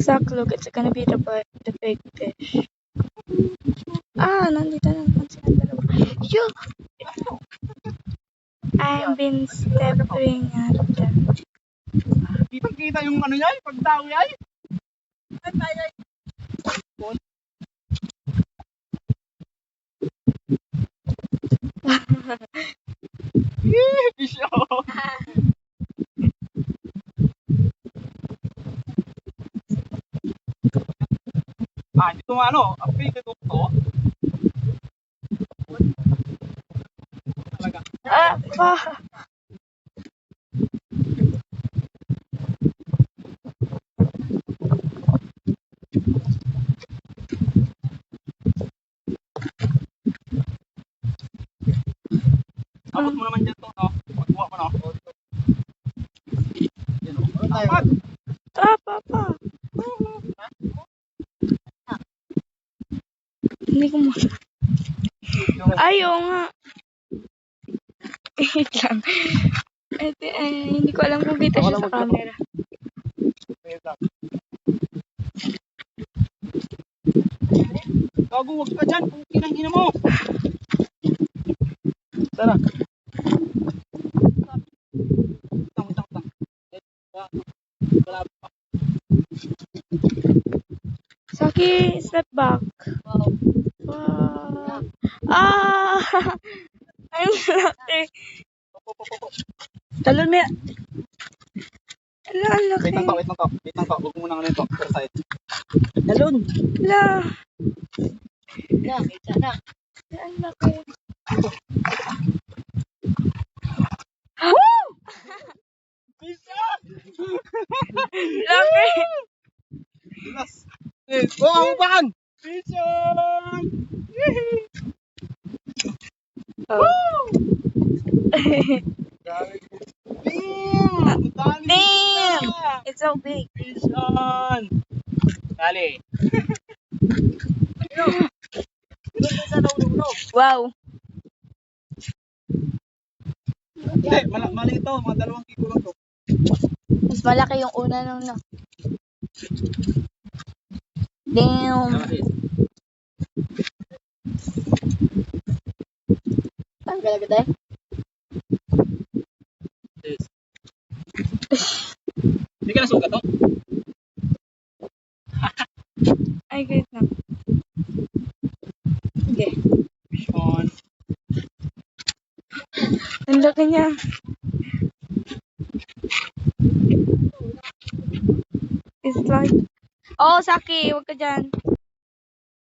Zach, look, it's gonna be the big fish. Ah, nandito na naman sila dalawa. Yo! I've been stepping at them. Kitang-kita yung ano yan, pagdawi ay. Fish on! Dito nga ano, ang pinito to. Talaga. Abot mo naman dyan to, no? Pagkuha mo, no? Yan, o. Dapat! Papa! Hindi ko mo. Ayaw nga. Wait lang. Hindi ko alam kung kita siya sa camera. Gago, wag ka dyan. Kung kinang-ina mo. Tara. Utang. Wala pa. Saki, step back. Wow. Ah! Ang laki. Talon mo yan. Ang laki. Wait lang to. Huwag mo nang ano ito. Other side. Dalon. Ala. Yan, kita na. Ang laki. Bisa! Laki. Ang upakan! Vision! Damn! It's so big. Vision! Dali. Wow. Hindi, mali ito. Mga 2 kilo lang to. Mas malaki yung una nung no. Damn. Ang galaga tayo? Hindi ka nasugat to? Ay, great na. Okay. Vision. Ang laki niya. It's like... Oh, Saki, huwag ka dyan.